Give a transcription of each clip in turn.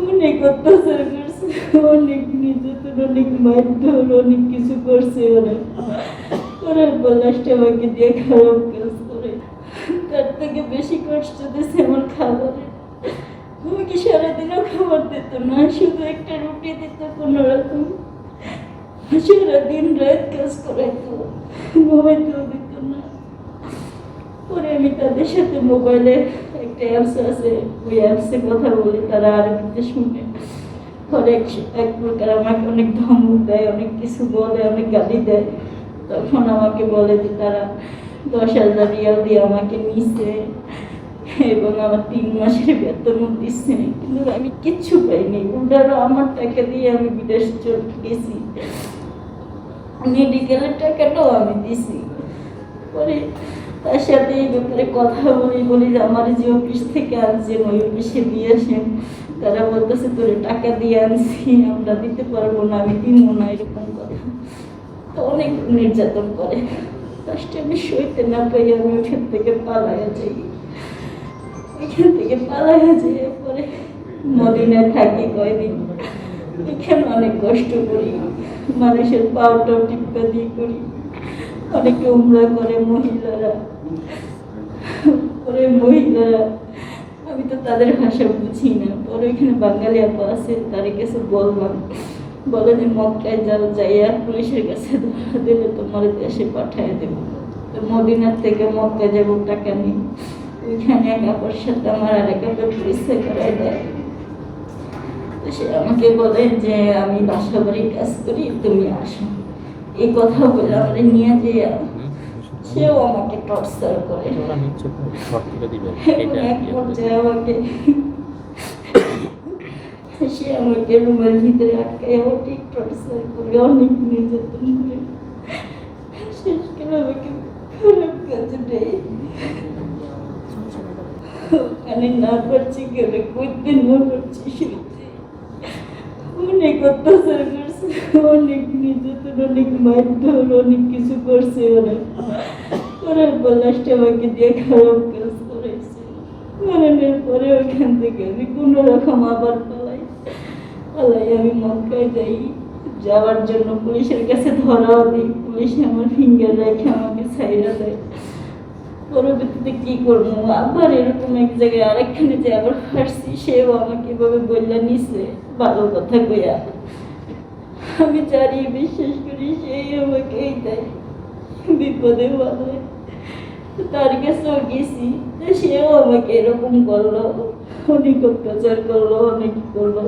অনেক অত্যাচার করছে, অনেক নির্যাতন, অনেক মারধর, অনেক কিছু করছে ওরা। করার পর লাস্টে আমাকে দিয়ে খারাপ কাজ করে। তার থেকে বেশি কষ্ট দিচ্ছে আমার খাবারে। আমাকে সারাদিনও খাবার দিত না, শুধু একটা রুটি দিত কোনো রকম। সারাদিন রাত কাজ করাইতো, ঘুমাইতেও দিত না। পরে আমি তাদের সাথে মোবাইলে একটা অ্যাপস আছে, ওই অ্যাপসে কথা বলি, তারা আরবিতে শুনে। পরে এক প্রকার আমাকে অনেক ধমক দেয়, অনেক কিছু বলে, অনেক গালি দেয়। তখন আমাকে বলে যে তারা 10,000 রিয়াল দিয়ে আমাকে নিছে এবং আমার 3 মাসের বেতনও দিচ্ছে, কিন্তু আমি কিচ্ছু পাইনি। ওটারও আমার টাকা দিয়ে আমি বিদেশ চলে গেছি, মেডিকেলের টাকাটাও আমি দিছি। পরে তার সাথে এই ব্যাপারে কথা বলি যে আমার যে অফিস থেকে আনছেন ওই অফিসে দিয়ে আসেন। তারা বলতেছে তোর টাকা দিয়ে আনছি, আমরা দিতে পারবো না, আমি দিব না, এরকম কথা। তো অনেক নির্যাতন করে। ফার্স্টে আমি সইতে না পাই, আমি ওখান থেকে পালাইয়া যাই। ওইখান থেকে পালাইয়া যাই, পরে মদিনায় থাকি কয়দিন। এখানে অনেক কষ্ট করি, মানুষের পাউটাও টিপ্পা দিয়ে করি। অনেকে উমরা করে মহিলারা, পরে মহিলারা, আমি তো তাদের ভাষা বুঝি না। পরে ওইখানে বাঙালি আপা আছে, তার কাছে বললাম, বলে যে মক্কায় যাইয়া পুলিশের কাছে ধরা দিলে তোমার দেশে পাঠিয়ে দেবো। তো মদিনার থেকে মক্কায় যাবো, টাকা নিই। ওইখানে এক আপার সাথে আমার আর এক আপা পরিচয় করাই দেয়। তো সে আমাকে বলে যে আমি বাসা বাড়ির কাজ করি, তুমি আসো। এই কথা বলে আমাকে নিয়ে যেয়ে সেও আমাকে টর্চার করে। এক পর্যায়ে আমাকে সে আমাকে রুমের ভিতরে আটকায় অনেক টর্চার করে, অনেক নির্যাতন করে। শেষকালে আমাকে খারাপ কাজে দেয়। ওখানে না পারছি গেলে করতে না পারছি শুনতে। অনেক অত্যাচার করছে, অনেক নির্যাতন, অনেক মারধর, অনেক কিছু করছে ওরা। করার পর লাস্টে আমাকে দিয়ে খারাপ কাজ করেছে। মারানোর পরে ওখান থেকে আমি কোনো রকম আবার পালাই। আমি মক্কায় যাই। যাওয়ার জন্য পুলিশের কাছে ধরাও দিই, পুলিশ আমার ফিঙ্গার রেখে আমাকে ছাইড়া দেয়। পরবর্তীতে কি করবো, আবার এরকম এক জায়গায় আরেকখানে যে আবার ফাঁসছি, সেও আমাকে এভাবে বললে নিছে ভালো কথা কইয়া। আমি জানি, বিশ্বাস করি, সেই আমাকে দেয় বিপদে ভালো। তার কাছেও গেছি, সেও আমাকে এরকম করলো, অনেক অত্যাচার করলো, অনেক করলো।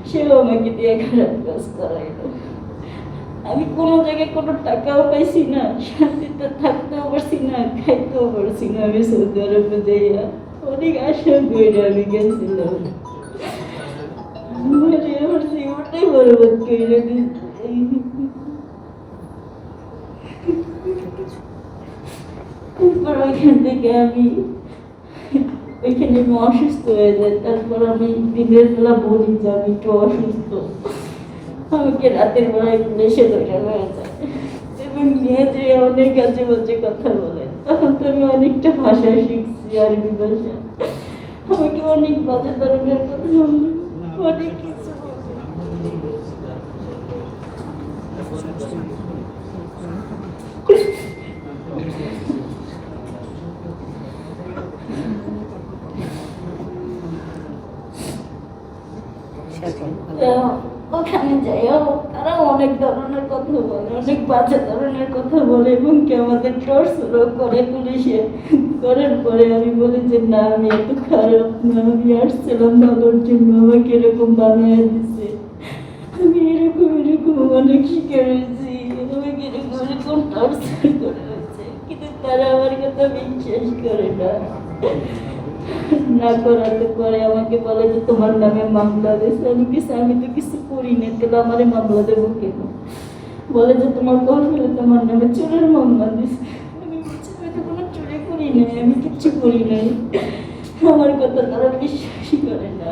সেও আমাকে দিয়ে খারাপ কাজ করাইলো। আমি কোনো জায়গায় কোনো টাকাও পাইছি না, শান্তিতে থাকতেও পারছি না, খাইতেও পারছি না। আমি সৌদি আরবে যাইয়া অনেক আশা করে আমি গেছিলাম, আমার জীবনটাই বরবাদ করে দিচ্ছে। তারপর ওইখান থেকে আমি অসুস্থ হয়ে যাই। তারপর আমি দিনের বেলা বলি যে আমি একটু অসুস্থ, আমাকে রাতের বেলায় পুলিশে ধরে হয়ে যায় এবং নিয়ে যে অনেক কাজে বাজে কথা বলে। তখন তো আমি অনেকটা ভাষা শিখছি, আরবি ভাষা। আমাকে অনেক বাজে ধরনের কথা বলে, অনেক কিছু ওখানে যাইও তারা অনেক ধরনের কথা বলে, অনেক বাজে ধরনের কথা বলে এবং কি আমাদের টর্চারও করে পুলিশে। করার পরে আমি বলি যে না, আমি এত খারাপ না, আমি আসছিলাম ভালোর জন্য, আমাকে এরকম বানিয়ে দিছে। আমি এরকম অনেক শিকার হয়েছি, আমাকে এরকম টর্চার করে হয়েছে, কিন্তু তারা আমার কথা বিশ্বাস করে না। না করাতে পরে আমাকে বলে যে তোমার নামে মামলা দিয়েছে। আমি তো কিছু করি না, তাহলে আমারে মামলা দেবো কেন? বলে যে তোমার কফিলে তোমার নামে চোরের মামলা দিয়েছে। আমি বলছি আমি তো কোনো চুরি করি নাই, আমি কিচ্ছু করি নাই। আমার কথা তারা বিশ্বাসই করে না।